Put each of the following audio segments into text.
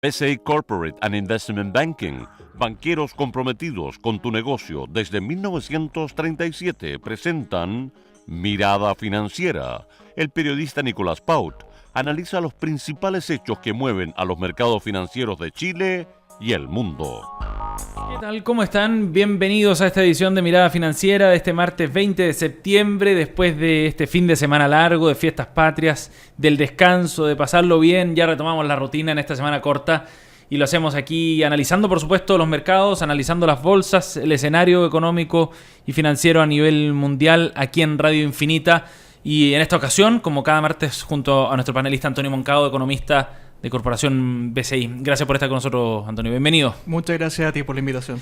PCI Corporate and Investment Banking, banqueros comprometidos con tu negocio desde 1937, presentan Mirada Financiera. El periodista Nicolás Paut analiza los principales hechos que mueven a los mercados financieros de Chile y el mundo. ¿Qué tal? ¿Cómo están? Bienvenidos a esta edición de Mirada Financiera de este martes 20 de septiembre, después de este fin de semana largo, de fiestas patrias, del descanso, de pasarlo bien. Ya retomamos la rutina en esta semana corta y lo hacemos aquí analizando, por supuesto, los mercados, analizando las bolsas, el escenario económico y financiero a nivel mundial aquí en Radio Infinita. Y en esta ocasión, como cada martes, junto a nuestro panelista Antonio Moncado, economista de Corporación BCI. Gracias por estar con nosotros, Antonio. Bienvenido. Muchas gracias a ti por la invitación.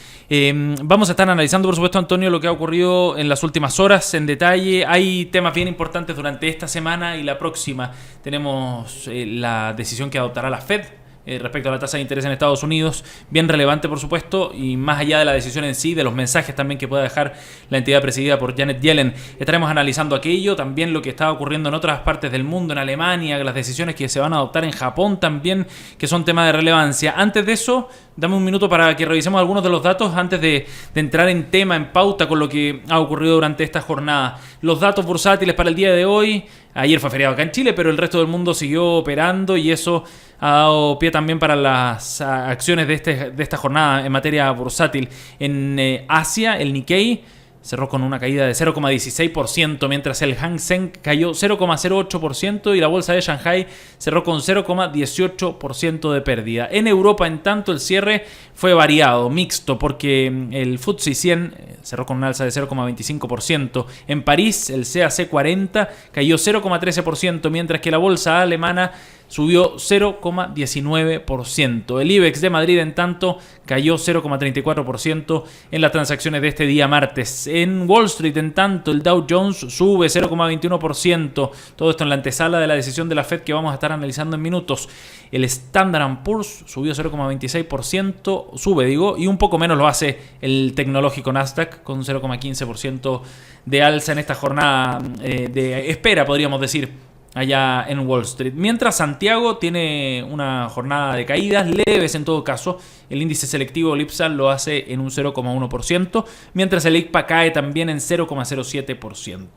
Vamos a estar analizando, por supuesto, Antonio, lo que ha ocurrido en las últimas horas en detalle. Hay temas bien importantes durante esta semana y la próxima. Tenemos la decisión que adoptará la Fed respecto a la tasa de interés en Estados Unidos, bien relevante, por supuesto, y más allá de la decisión en sí, de los mensajes también que pueda dejar la entidad presidida por Janet Yellen. Estaremos analizando aquello, también lo que está ocurriendo en otras partes del mundo, en Alemania, las decisiones que se van a adoptar en Japón también, que son temas de relevancia. Antes de eso, dame un minuto para que revisemos algunos de los datos antes de entrar en tema, en pauta con lo que ha ocurrido durante esta jornada. Los datos bursátiles para el día de hoy. Ayer fue feriado acá en Chile, pero el resto del mundo siguió operando y eso ha dado pie también para las acciones de esta jornada en materia bursátil. En Asia, el Nikkei cerró con una caída de 0,16%, mientras el Hang Seng cayó 0,08% y la bolsa de Shanghai cerró con 0,18% de pérdida. En Europa, en tanto, el cierre fue variado, mixto, porque el FTSE 100 cerró con un alza de 0,25%. En París, el CAC 40 cayó 0,13%, mientras que la bolsa alemana subió 0,19%. El IBEX de Madrid, en tanto, cayó 0,34% en las transacciones de este día martes. En Wall Street, en tanto, el Dow Jones sube 0,21%. Todo esto en la antesala de la decisión de la Fed que vamos a estar analizando en minutos. El Standard & Poor's subió 0,26%, y un poco menos lo hace el tecnológico Nasdaq con 0,15% de alza en esta jornada de espera, podríamos decir, allá en Wall Street. Mientras Santiago tiene una jornada de caídas leves en todo caso. El índice selectivo Lipsa lo hace en un 0,1%, mientras el ICPA cae también en 0,07%.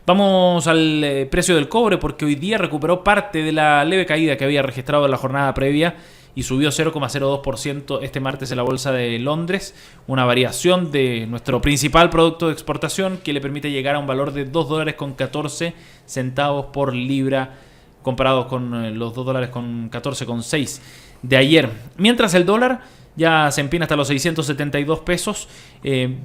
Vamos al precio del cobre, porque hoy día recuperó parte de la leve caída que había registrado en la jornada previa y subió 0,02% este martes en la bolsa de Londres, una variación de nuestro principal producto de exportación que le permite llegar a un valor de $2.14 por libra, comparados con los $2.14,6 de ayer. Mientras el dólar ya se empina hasta los 672 pesos,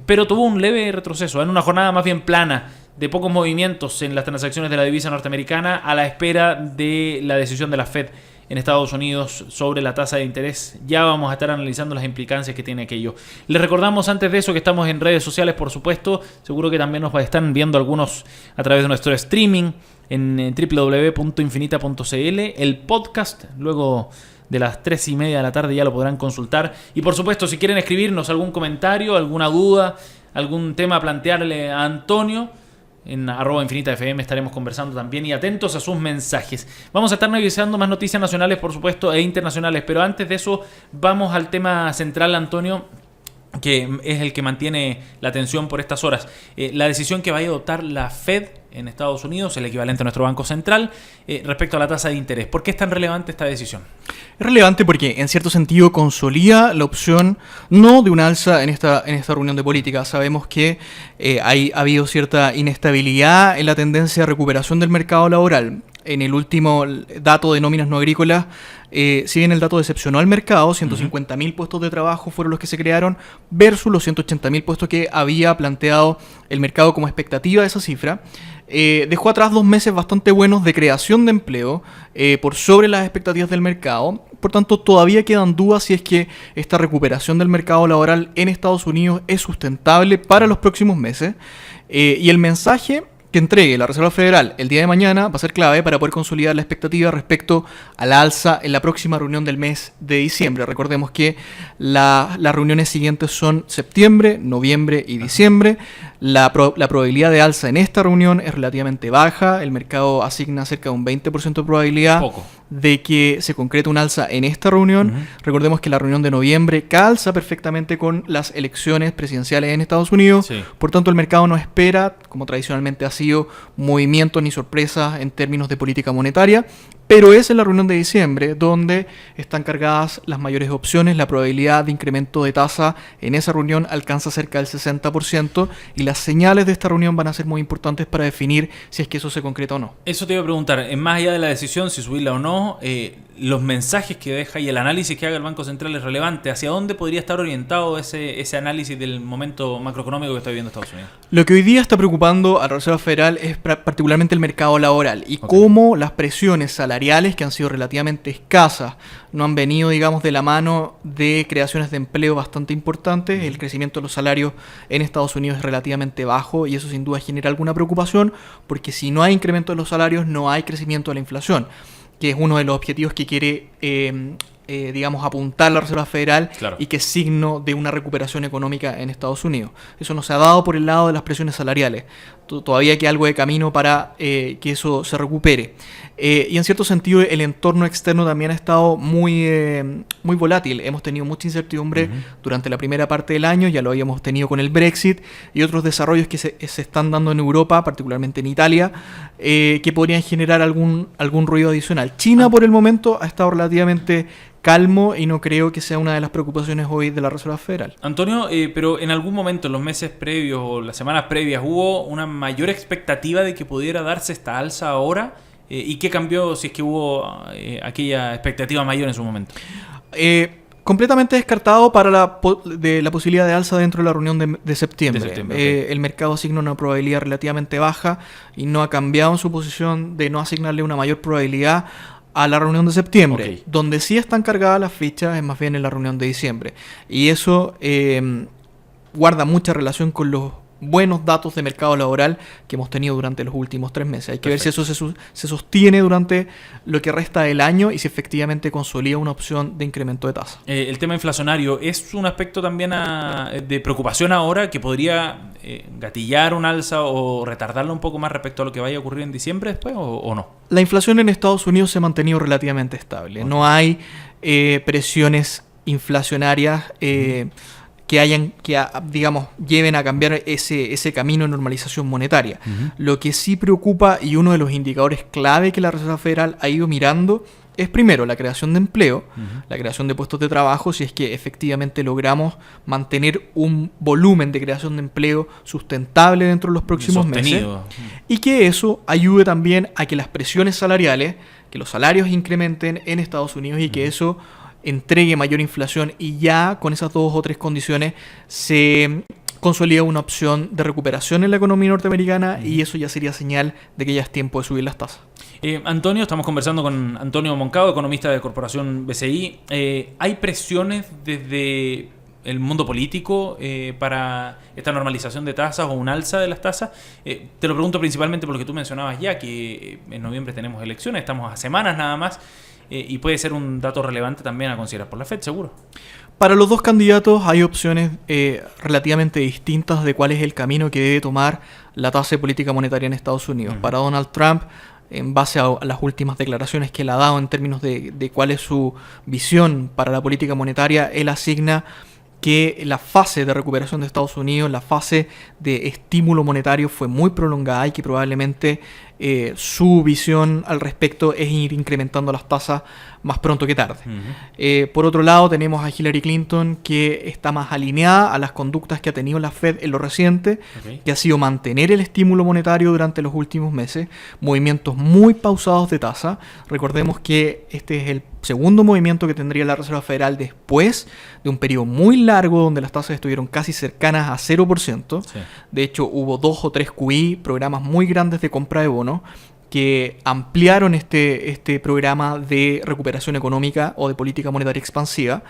pero tuvo un leve retroceso en una jornada más bien plana, de pocos movimientos en las transacciones de la divisa norteamericana, a la espera de la decisión de la Fed en Estados Unidos sobre la tasa de interés. Ya vamos a estar analizando las implicancias que tiene aquello. Les recordamos antes de eso que estamos en redes sociales, por supuesto. Seguro que también nos están viendo algunos a través de nuestro streaming en www.infinita.cl. El podcast, luego de las 3:30 de la tarde, ya lo podrán consultar. Y por supuesto, si quieren escribirnos algún comentario, alguna duda, algún tema a plantearle a Antonio, en @InfinitaFM estaremos conversando también y atentos a sus mensajes. Vamos a estar revisando más noticias nacionales, por supuesto, e internacionales, pero antes de eso vamos al tema central, Antonio, que es el que mantiene la atención por estas horas. La decisión que va a adoptar la Fed en Estados Unidos, el equivalente a nuestro Banco Central, respecto a la tasa de interés. ¿Por qué es tan relevante esta decisión? Es relevante porque, en cierto sentido, consolida la opción no de un alza en esta reunión de política. Sabemos que ha habido cierta inestabilidad en la tendencia de recuperación del mercado laboral. En el último dato de nóminas no agrícolas, si bien el dato decepcionó al mercado, 150.000 puestos de trabajo fueron los que se crearon versus los 180.000 puestos que había planteado el mercado como expectativa de esa cifra. Dejó atrás 2 meses bastante buenos de creación de empleo por sobre las expectativas del mercado. Por tanto, todavía quedan dudas si es que esta recuperación del mercado laboral en Estados Unidos es sustentable para los próximos meses. Y el mensaje que entregue la Reserva Federal el día de mañana va a ser clave para poder consolidar la expectativa respecto a la alza en la próxima reunión del mes de diciembre. Recordemos que las reuniones siguientes son septiembre, noviembre y diciembre. La probabilidad de alza en esta reunión es relativamente baja. El mercado asigna cerca de un 20% de probabilidad. de que se concrete un alza en esta reunión. Recordemos que la reunión de noviembre calza perfectamente con las elecciones presidenciales en Estados Unidos. Sí. Por tanto, el mercado no espera, como tradicionalmente ha sido, movimientos ni sorpresas en términos de política monetaria. Pero es en la reunión de diciembre donde están cargadas las mayores opciones. La probabilidad de incremento de tasa en esa reunión alcanza cerca del 60% y las señales de esta reunión van a ser muy importantes para definir si es que eso se concreta o no. Eso te iba a preguntar, más allá de la decisión, si subirla o no, los mensajes que deja y el análisis que haga el Banco Central es relevante. ¿Hacia dónde podría estar orientado ese análisis del momento macroeconómico que está viviendo Estados Unidos? Lo que hoy día está preocupando a la Reserva Federal es particularmente el mercado laboral y cómo las presiones salariales, que han sido relativamente escasas, no han venido, digamos, de la mano de creaciones de empleo bastante importantes. El crecimiento de los salarios en Estados Unidos es relativamente bajo y eso sin duda genera alguna preocupación, porque si no hay incremento de los salarios no hay crecimiento de la inflación, que es uno de los objetivos que quiere digamos, apuntar la Reserva Federal, claro, y que es signo de una recuperación económica en Estados Unidos. Eso no se ha dado por el lado de las presiones salariales. Todavía queda algo de camino para que eso se recupere. Y en cierto sentido el entorno externo también ha estado muy volátil. Hemos tenido mucha incertidumbre durante la primera parte del año, ya lo habíamos tenido con el Brexit y otros desarrollos que se están dando en Europa, particularmente en Italia, que podrían generar algún ruido adicional. China por el momento ha estado relativamente calmo y no creo que sea una de las preocupaciones hoy de la Reserva Federal. Antonio, pero en algún momento en los meses previos o las semanas previas hubo una mayor expectativa de que pudiera darse esta alza ahora, ¿y qué cambió si es que hubo aquella expectativa mayor en su momento? Completamente descartado para la posibilidad de alza dentro de la reunión de septiembre. Okay. El mercado asigna una probabilidad relativamente baja y no ha cambiado en su posición de no asignarle una mayor probabilidad a la reunión de septiembre. Okay. Donde sí están cargadas las fichas es más bien en la reunión de diciembre. Y eso guarda mucha relación con los buenos datos de mercado laboral que hemos tenido durante los últimos 3 meses. Hay que ver si eso se sostiene durante lo que resta del año y si efectivamente consolida una opción de incremento de tasa. El tema inflacionario es un aspecto también de preocupación ahora que podría gatillar un alza o retardarlo un poco más respecto a lo que vaya a ocurrir en diciembre después o no. La inflación en Estados Unidos se ha mantenido relativamente estable. Okay. No hay presiones inflacionarias que digamos, lleven a cambiar ese camino de normalización monetaria. Lo que sí preocupa, y uno de los indicadores clave que la Reserva Federal ha ido mirando, es primero la creación de empleo, la creación de puestos de trabajo, si es que efectivamente logramos mantener un volumen de creación de empleo sustentable dentro de los próximos meses, y que eso ayude también a que las presiones salariales, que los salarios incrementen en Estados Unidos y que eso entregue mayor inflación, y ya con esas 2 o 3 condiciones se consolida una opción de recuperación en la economía norteamericana, y eso ya sería señal de que ya es tiempo de subir las tasas. Antonio, estamos conversando con Antonio Moncado, economista de Corporación BCI. ¿Hay presiones desde el mundo político para esta normalización de tasas o un alza de las tasas? Te lo pregunto principalmente porque tú mencionabas ya que en noviembre tenemos elecciones, estamos a semanas nada más. Y puede ser un dato relevante también a considerar por la FED, seguro. Para los dos candidatos hay opciones relativamente distintas de cuál es el camino que debe tomar la tasa de política monetaria en Estados Unidos. Para Donald Trump, en base a las últimas declaraciones que él ha dado en términos de cuál es su visión para la política monetaria, él asigna que la fase de recuperación de Estados Unidos, la fase de estímulo monetario fue muy prolongada y que probablemente su visión al respecto es ir incrementando las tasas más pronto que tarde. Por otro lado, tenemos a Hillary Clinton, que está más alineada a las conductas que ha tenido la Fed en lo reciente, que ha sido mantener el estímulo monetario durante los últimos meses, movimientos muy pausados de tasa. Recordemos que este es el segundo movimiento que tendría la Reserva Federal después de un periodo muy largo donde las tasas estuvieron casi cercanas a 0%. Sí. De hecho, hubo 2 o 3 QE, programas muy grandes de compra de bonos, que ampliaron este programa de recuperación económica o de política monetaria expansiva.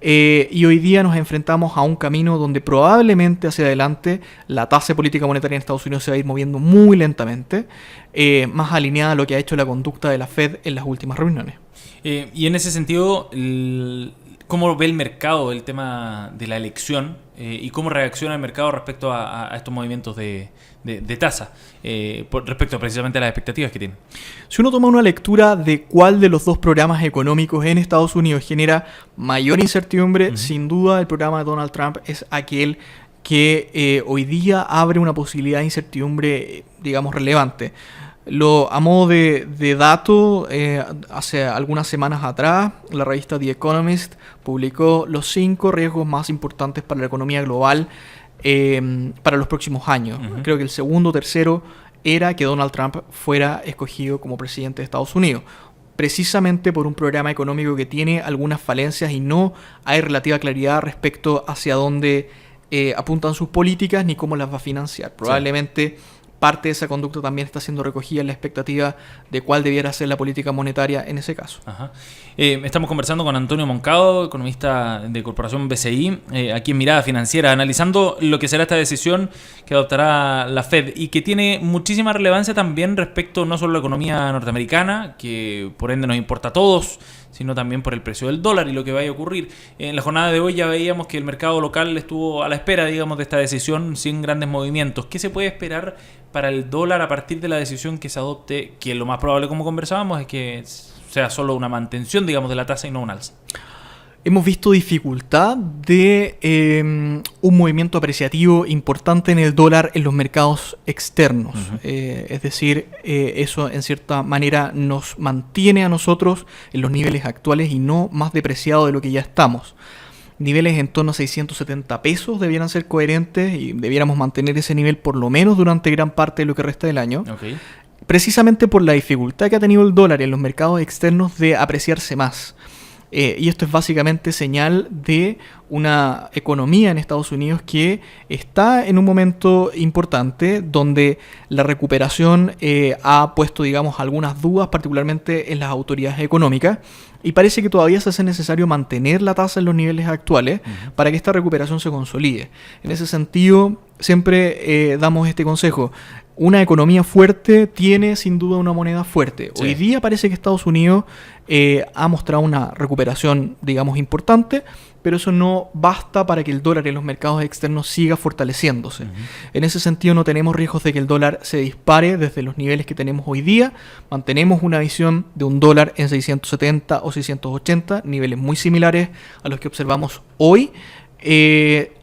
Y hoy día nos enfrentamos a un camino donde probablemente hacia adelante la tasa de política monetaria en Estados Unidos se va a ir moviendo muy lentamente, más alineada a lo que ha hecho la conducta de la Fed en las últimas reuniones. Y en ese sentido, ¿Cómo ve el mercado el tema de la elección y cómo reacciona el mercado respecto a estos movimientos de tasa, respecto precisamente a las expectativas que tiene? Si uno toma una lectura de cuál de los dos programas económicos en Estados Unidos genera mayor incertidumbre, sin duda el programa de Donald Trump es aquel que hoy día abre una posibilidad de incertidumbre, digamos, relevante. A modo de dato, hace algunas semanas atrás, la revista The Economist publicó los 5 riesgos más importantes para la economía global para los próximos años. Creo que el segundo o tercero era que Donald Trump fuera escogido como presidente de Estados Unidos, precisamente por un programa económico que tiene algunas falencias y no hay relativa claridad respecto hacia dónde apuntan sus políticas ni cómo las va a financiar. Probablemente parte de esa conducta también está siendo recogida en la expectativa de cuál debiera ser la política monetaria en ese caso. Ajá. Estamos conversando con Antonio Moncado, economista de Corporación BCI, aquí en Mirada Financiera, analizando lo que será esta decisión que adoptará la Fed y que tiene muchísima relevancia también respecto no solo a la economía norteamericana, que por ende nos importa a todos, sino también por el precio del dólar y lo que vaya a ocurrir. En la jornada de hoy ya veíamos que el mercado local estuvo a la espera, digamos, de esta decisión sin grandes movimientos. ¿Qué se puede esperar para el dólar a partir de la decisión que se adopte? Que lo más probable, como conversábamos, es que sea solo una mantención, digamos, de la tasa y no un alza. Hemos visto dificultad de un movimiento apreciativo importante en el dólar en los mercados externos. Es decir, eso en cierta manera nos mantiene a nosotros en los niveles actuales y no más depreciado de lo que ya estamos. Niveles en torno a 670 pesos debieran ser coherentes y debiéramos mantener ese nivel por lo menos durante gran parte de lo que resta del año. Precisamente por la dificultad que ha tenido el dólar en los mercados externos de apreciarse más. Y esto es básicamente señal de una economía en Estados Unidos que está en un momento importante donde la recuperación ha puesto, digamos, algunas dudas, particularmente en las autoridades económicas, y parece que todavía se hace necesario mantener la tasa en los niveles actuales para que esta recuperación se consolide. En ese sentido, siempre damos este consejo. Una economía fuerte tiene sin duda una moneda fuerte. Sí. Hoy día parece que Estados Unidos ha mostrado una recuperación, digamos, importante, pero eso no basta para que el dólar en los mercados externos siga fortaleciéndose. En ese sentido no tenemos riesgos de que el dólar se dispare desde los niveles que tenemos hoy día. Mantenemos una visión de un dólar en 670 o 680, niveles muy similares a los que observamos hoy,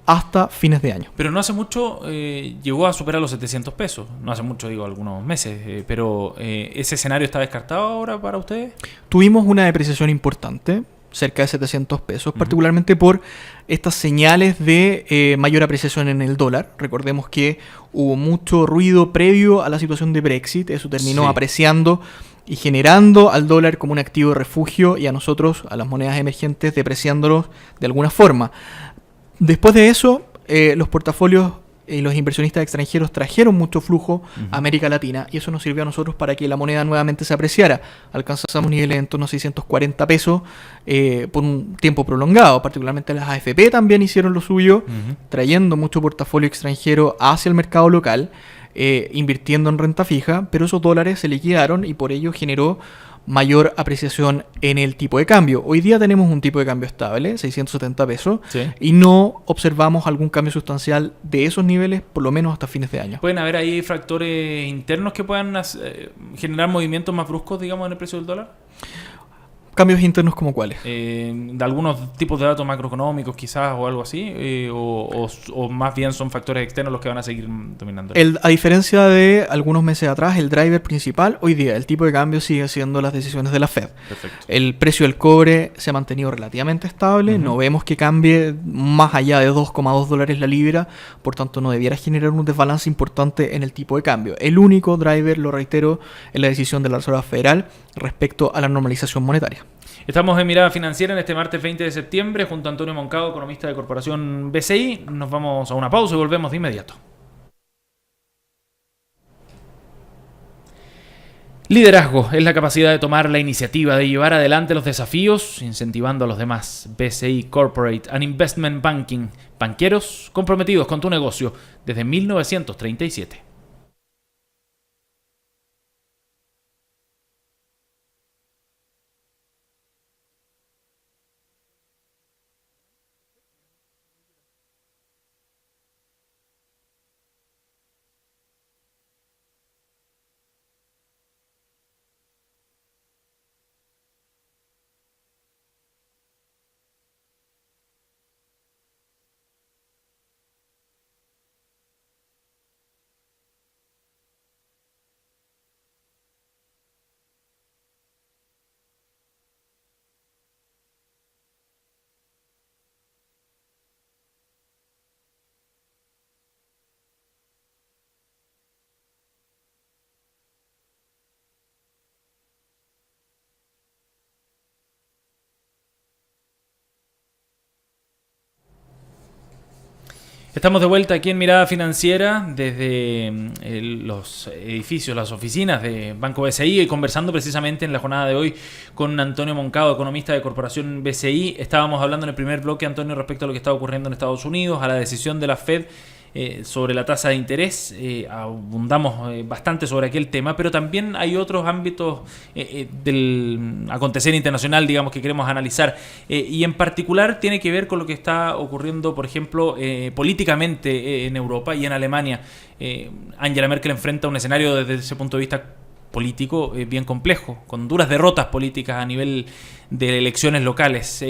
hasta fines de año. Pero no hace mucho llegó a superar los 700 pesos. No hace mucho, digo, algunos meses. Pero ¿ese escenario está descartado ahora para ustedes? Tuvimos una depreciación importante, cerca de 700 pesos, particularmente por estas señales de mayor apreciación en el dólar. Recordemos que hubo mucho ruido previo a la situación de Brexit. Eso terminó apreciando y generando al dólar como un activo de refugio y a nosotros, a las monedas emergentes, depreciándolos de alguna forma. Después de eso, los portafolios y los inversionistas extranjeros trajeron mucho flujo a América Latina y eso nos sirvió a nosotros para que la moneda nuevamente se apreciara. Alcanzamos niveles en torno a 640 pesos por un tiempo prolongado. Particularmente las AFP también hicieron lo suyo, trayendo mucho portafolio extranjero hacia el mercado local, invirtiendo en renta fija, pero esos dólares se liquidaron y por ello generó mayor apreciación en el tipo de cambio. Hoy día tenemos un tipo de cambio estable, 670 pesos, y no observamos algún cambio sustancial de esos niveles, por lo menos hasta fines de año. ¿Pueden haber ahí factores internos que puedan generar movimientos más bruscos, digamos, en el precio del dólar? ¿Cambios internos como cuáles? De algunos tipos de datos macroeconómicos quizás o algo así, o más bien son factores externos los que van a seguir dominando. A diferencia de algunos meses atrás, el driver principal, hoy día el tipo de cambio sigue siendo las decisiones de la Fed. Perfecto. El precio del cobre se ha mantenido relativamente estable, no vemos que cambie más allá de $2,2 la libra, por tanto no debiera generar un desbalance importante en el tipo de cambio. El único driver, lo reitero, es la decisión de la Reserva Federal respecto a la normalización monetaria. Estamos en Mirada Financiera en este martes 20 de septiembre junto a Antonio Moncado, economista de Corporación BCI. Nos vamos a una pausa y volvemos de inmediato. Liderazgo es la capacidad de tomar la iniciativa, de llevar adelante los desafíos, incentivando a los demás. BCI Corporate and Investment Banking. Banqueros comprometidos con tu negocio desde 1937. Estamos de vuelta aquí en Mirada Financiera desde los edificios, las oficinas de Banco BCI y conversando precisamente en la jornada de hoy con Antonio Moncado, economista de Corporación BCI. Estábamos hablando en el primer bloque, Antonio, respecto a lo que está ocurriendo en Estados Unidos, a la decisión de la Fed sobre la tasa de interés. Abundamos bastante sobre aquel tema, pero también hay otros ámbitos del acontecer internacional, digamos, que queremos analizar, y en particular tiene que ver con lo que está ocurriendo, por ejemplo, políticamente en Europa y en Alemania. Angela Merkel enfrenta un escenario desde ese punto de vista político bien complejo, con duras derrotas políticas a nivel de elecciones locales.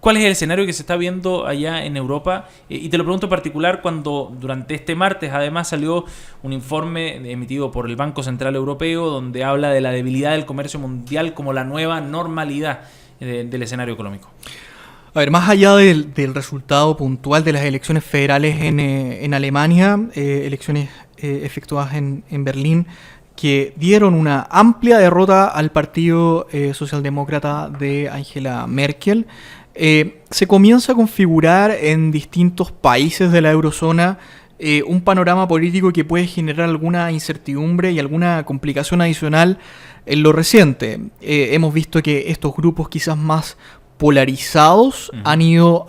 ¿Cuál es el escenario que se está viendo allá en Europa? Y te lo pregunto en particular cuando durante este martes además salió un informe emitido por el Banco Central Europeo donde habla de la debilidad del comercio mundial como la nueva normalidad del escenario económico. A ver, más allá del resultado puntual de las elecciones federales en Alemania, elecciones efectuadas en Berlín, que dieron una amplia derrota al partido socialdemócrata de Angela Merkel, se comienza a configurar en distintos países de la eurozona un panorama político que puede generar alguna incertidumbre y alguna complicación adicional en lo reciente. Hemos visto que estos grupos quizás más polarizados han ido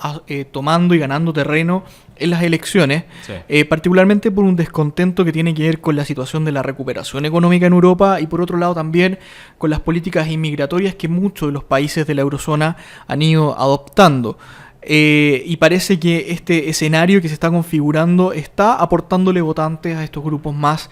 tomando y ganando terreno en las elecciones, sí. Particularmente por un descontento que tiene que ver con la situación de la recuperación económica en Europa y por otro lado también con las políticas inmigratorias que muchos de los países de la eurozona han ido adoptando. Y parece que este escenario que se está configurando está aportándole votantes a estos grupos más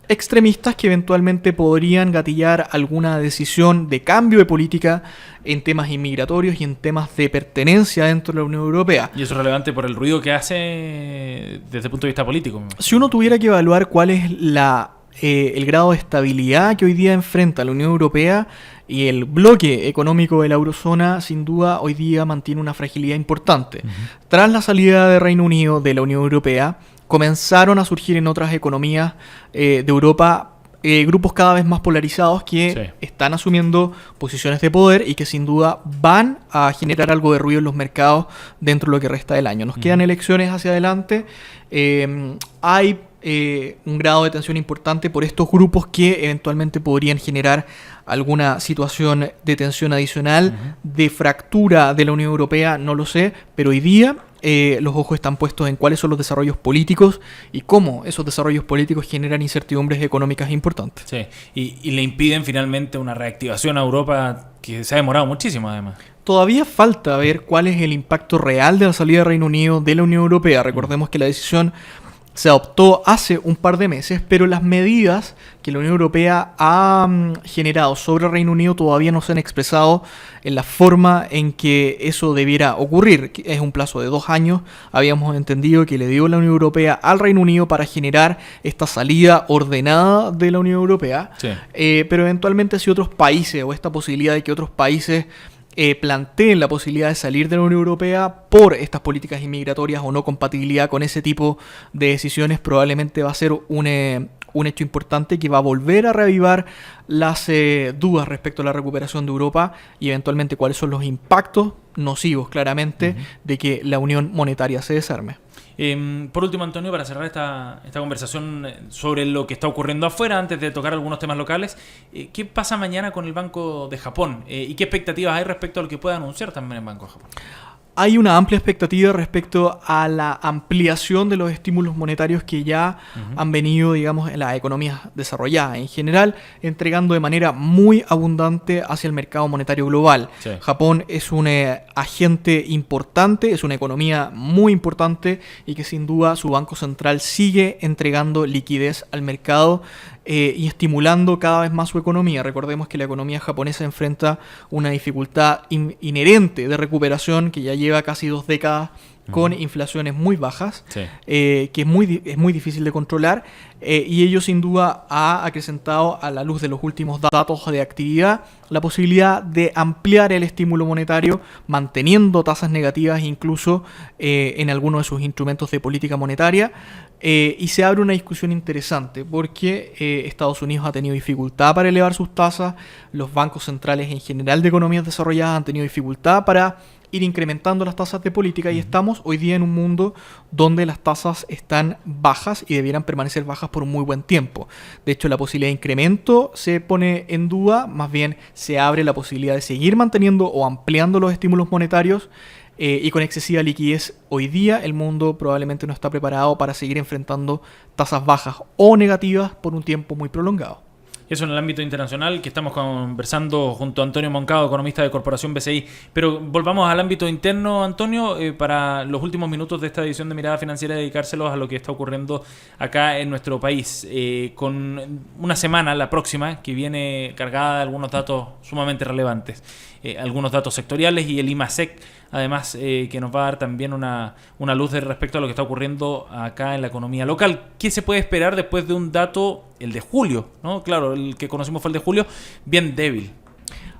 extremistas que eventualmente podrían gatillar alguna decisión de cambio de política en temas inmigratorios y en temas de pertenencia dentro de la Unión Europea. Y eso es relevante por el ruido que hace desde el punto de vista político. Si uno tuviera que evaluar cuál es el grado de estabilidad que hoy día enfrenta la Unión Europea y el bloque económico de la eurozona, sin duda hoy día mantiene una fragilidad importante. Tras la salida de Reino Unido de la Unión Europea, comenzaron a surgir en otras economías de Europa grupos cada vez más polarizados que están asumiendo posiciones de poder y que sin duda van a generar algo de ruido en los mercados dentro de lo que resta del año. Nos quedan elecciones hacia adelante. Hay un grado de tensión importante por estos grupos que eventualmente podrían generar alguna situación de tensión adicional, de fractura de la Unión Europea, no lo sé, pero hoy día los ojos están puestos en cuáles son los desarrollos políticos y cómo esos desarrollos políticos generan incertidumbres económicas importantes. Sí, y le impiden finalmente una reactivación a Europa que se ha demorado muchísimo además. Todavía falta ver cuál es el impacto real de la salida de Reino Unido de la Unión Europea. Recordemos que la decisión se adoptó hace un par de meses, pero las medidas que la Unión Europea ha generado sobre el Reino Unido todavía no se han expresado en la forma en que eso debiera ocurrir. Es un plazo de 2 años, habíamos entendido que le dio la Unión Europea al Reino Unido para generar esta salida ordenada de la Unión Europea, pero eventualmente si otros países o esta posibilidad de que otros países planteen la posibilidad de salir de la Unión Europea por estas políticas inmigratorias o no compatibilidad con ese tipo de decisiones, probablemente va a ser un hecho importante que va a volver a reavivar las dudas respecto a la recuperación de Europa y eventualmente cuáles son los impactos nocivos, claramente, de que la unión monetaria se desarme. Por último, Antonio, para cerrar esta conversación sobre lo que está ocurriendo afuera, antes de tocar algunos temas locales, ¿qué pasa mañana con el Banco de Japón? ¿Y qué expectativas hay respecto a lo que pueda anunciar también el Banco de Japón? Hay una amplia expectativa respecto a la ampliación de los estímulos monetarios que ya han venido, digamos, en las economías desarrolladas en general, entregando de manera muy abundante hacia el mercado monetario global. Japón es un agente importante, es una economía muy importante y que sin duda su Banco Central sigue entregando liquidez al mercado y estimulando cada vez más su economía. Recordemos que la economía japonesa enfrenta una dificultad inherente de recuperación que ya lleva casi 2 décadas con inflaciones muy bajas, que es muy difícil de controlar, y ello sin duda ha acrecentado a la luz de los últimos datos de actividad la posibilidad de ampliar el estímulo monetario manteniendo tasas negativas incluso en algunos de sus instrumentos de política monetaria, y se abre una discusión interesante porque Estados Unidos ha tenido dificultad para elevar sus tasas, los bancos centrales en general de economías desarrolladas han tenido dificultad para ir incrementando las tasas de política y estamos hoy día en un mundo donde las tasas están bajas y debieran permanecer bajas por un muy buen tiempo. De hecho, la posibilidad de incremento se pone en duda, más bien se abre la posibilidad de seguir manteniendo o ampliando los estímulos monetarios y con excesiva liquidez. Hoy día el mundo probablemente no está preparado para seguir enfrentando tasas bajas o negativas por un tiempo muy prolongado. Eso en el ámbito internacional, que estamos conversando junto a Antonio Moncado, economista de Corporación BCI. Pero volvamos al ámbito interno, Antonio, para los últimos minutos de esta edición de Mirada Financiera, dedicárselos a lo que está ocurriendo acá en nuestro país, con una semana, la próxima, que viene cargada de algunos datos sumamente relevantes. Algunos datos sectoriales y el IMASEC, además, que nos va a dar también una luz respecto a lo que está ocurriendo acá en la economía local. ¿Qué se puede esperar después de un dato, el de julio, ¿no? Claro, el que conocimos fue el de julio, bien débil.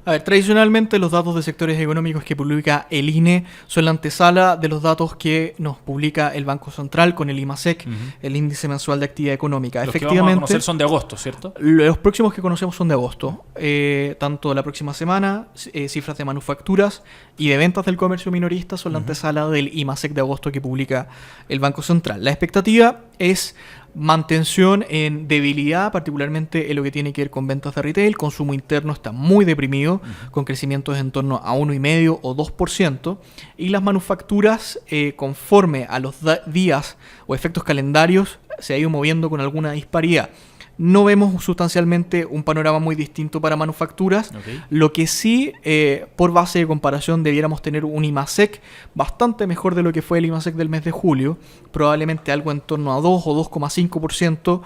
A ver, tradicionalmente los datos de sectores económicos que publica el INE son la antesala de los datos que nos publica el Banco Central con el IMASEC, el Índice Mensual de Actividad Económica. Los efectivamente, que vamos a conocer son de agosto, ¿cierto? Los próximos que conocemos son de agosto. Tanto la próxima semana, cifras de manufacturas y de ventas del comercio minorista son la antesala del IMASEC de agosto que publica el Banco Central. La expectativa es mantención en debilidad, particularmente en lo que tiene que ver con ventas de retail. El consumo interno está muy deprimido, con crecimientos en torno a 1,5% o 2%. Y las manufacturas, conforme a los días o efectos calendarios, se ha ido moviendo con alguna disparidad. No vemos sustancialmente un panorama muy distinto para manufacturas. Okay. Lo que sí, por base de comparación, debiéramos tener un IMASEC bastante mejor de lo que fue el IMASEC del mes de julio. Probablemente algo en torno a 2 o 2,5%.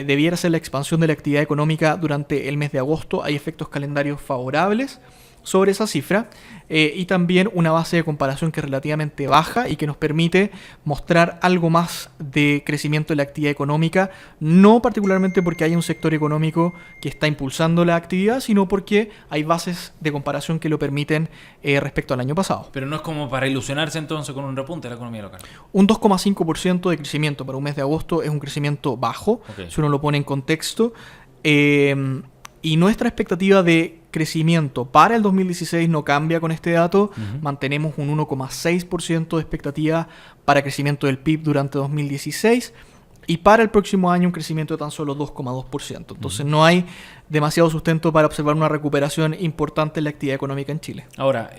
Debiera ser la expansión de la actividad económica durante el mes de agosto. Hay efectos calendarios favorables sobre esa cifra y también una base de comparación que es relativamente baja y que nos permite mostrar algo más de crecimiento de la actividad económica, no particularmente porque haya un sector económico que está impulsando la actividad, sino porque hay bases de comparación que lo permiten respecto al año pasado. Pero no es como para ilusionarse entonces con un repunte de la economía local. Un 2,5% de crecimiento para un mes de agosto es un crecimiento bajo, si uno lo pone en contexto. Y nuestra expectativa de crecimiento para el 2016 no cambia con este dato. Mantenemos un 1,6% de expectativa para crecimiento del PIB durante 2016 y para el próximo año un crecimiento de tan solo 2,2%. Entonces no hay demasiado sustento para observar una recuperación importante en la actividad económica en Chile. Ahora,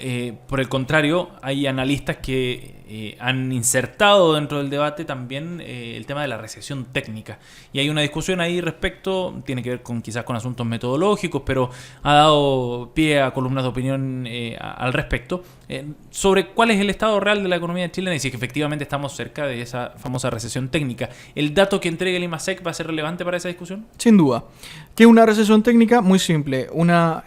por el contrario, hay analistas que han insertado dentro del debate también el tema de la recesión técnica. Y hay una discusión ahí respecto, tiene que ver con quizás con asuntos metodológicos, pero ha dado pie a columnas de opinión al respecto, sobre cuál es el estado real de la economía chilena y si efectivamente estamos cerca de esa famosa recesión técnica. ¿El dato que entregue el IMASEC va a ser relevante para esa discusión? Sin duda. ¿Qué es una recesión técnica? Muy simple. Una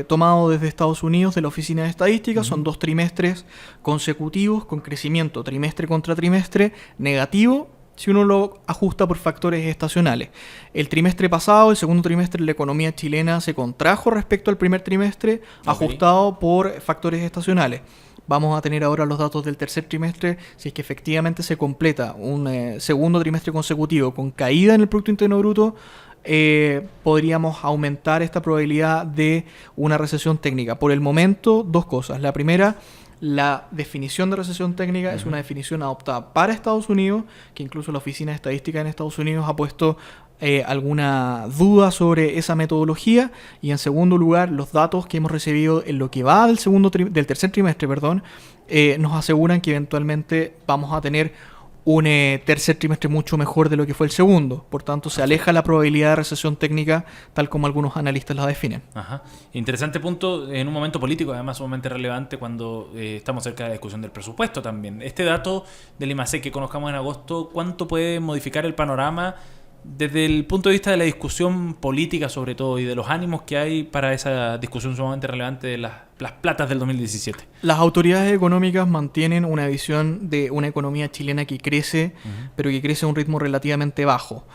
tomado desde Estados Unidos de la Oficina de Estadística. Son 2 trimestres consecutivos con crecimiento trimestre contra trimestre negativo si uno lo ajusta por factores estacionales. El trimestre pasado, el segundo trimestre, la economía chilena se contrajo respecto al primer trimestre, ajustado por factores estacionales. Vamos a tener ahora los datos del tercer trimestre, si es que efectivamente se completa un segundo trimestre consecutivo con caída en el Producto Interno Bruto, podríamos aumentar esta probabilidad de una recesión técnica. Por el momento, 2 cosas. La primera, la definición de recesión técnica es una definición adoptada para Estados Unidos, que incluso la Oficina de Estadística en Estados Unidos ha puesto alguna duda sobre esa metodología. Y en segundo lugar, los datos que hemos recibido en lo que va del tercer trimestre, nos aseguran que eventualmente vamos a tener un tercer trimestre mucho mejor de lo que fue el segundo. Por tanto, se aleja la probabilidad de recesión técnica tal como algunos analistas la definen. Ajá. Interesante punto en un momento político, además sumamente relevante cuando estamos cerca de la discusión del presupuesto también. Este dato del IMASEC que conozcamos en agosto, ¿cuánto puede modificar el panorama desde el punto de vista de la discusión política sobre todo y de los ánimos que hay para esa discusión sumamente relevante de las platas del 2017? Las autoridades económicas mantienen una visión de una economía chilena que crece, pero que crece a un ritmo relativamente bajo.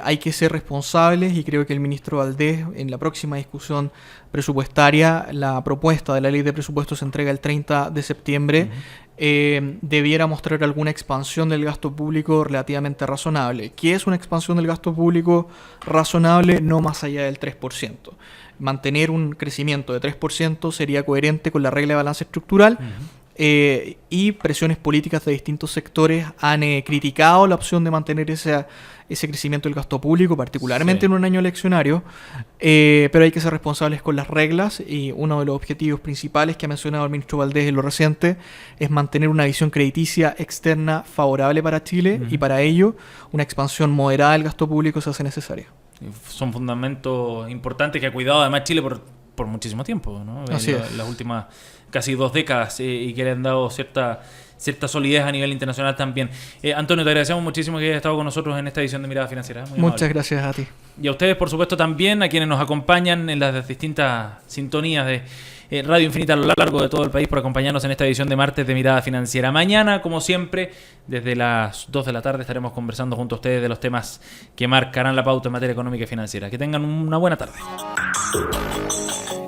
Hay que ser responsables y creo que el ministro Valdés en la próxima discusión presupuestaria, la propuesta de la ley de presupuestos se entrega el 30 de septiembre debiera mostrar alguna expansión del gasto público relativamente razonable. ¿Qué es una expansión del gasto público razonable? No más allá del 3%. Mantener un crecimiento de 3% sería coherente con la regla de balance estructural. Y presiones políticas de distintos sectores han criticado la opción de mantener ese crecimiento del gasto público, particularmente en un año eleccionario, pero hay que ser responsables con las reglas, y uno de los objetivos principales que ha mencionado el ministro Valdés en lo reciente es mantener una visión crediticia externa favorable para Chile, y para ello una expansión moderada del gasto público se hace necesaria. Son fundamentos importantes que ha cuidado además Chile por muchísimo tiempo, ¿no? Así es. Las últimas casi 2 décadas, y que le han dado cierta solidez a nivel internacional también. Antonio, te agradecemos muchísimo que hayas estado con nosotros en esta edición de Mirada Financiera. Muchas gracias a ti. Y a ustedes, por supuesto, también, a quienes nos acompañan en las distintas sintonías de Radio Infinita a lo largo de todo el país, por acompañarnos en esta edición de martes de Mirada Financiera. Mañana, como siempre, desde las 2 de la tarde estaremos conversando junto a ustedes de los temas que marcarán la pauta en materia económica y financiera. Que tengan una buena tarde.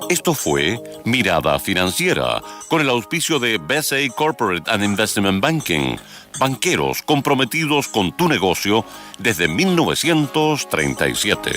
Esto fue Mirada Financiera, con el auspicio de BCA Corporate and Investment Banking, banqueros comprometidos con tu negocio desde 1937.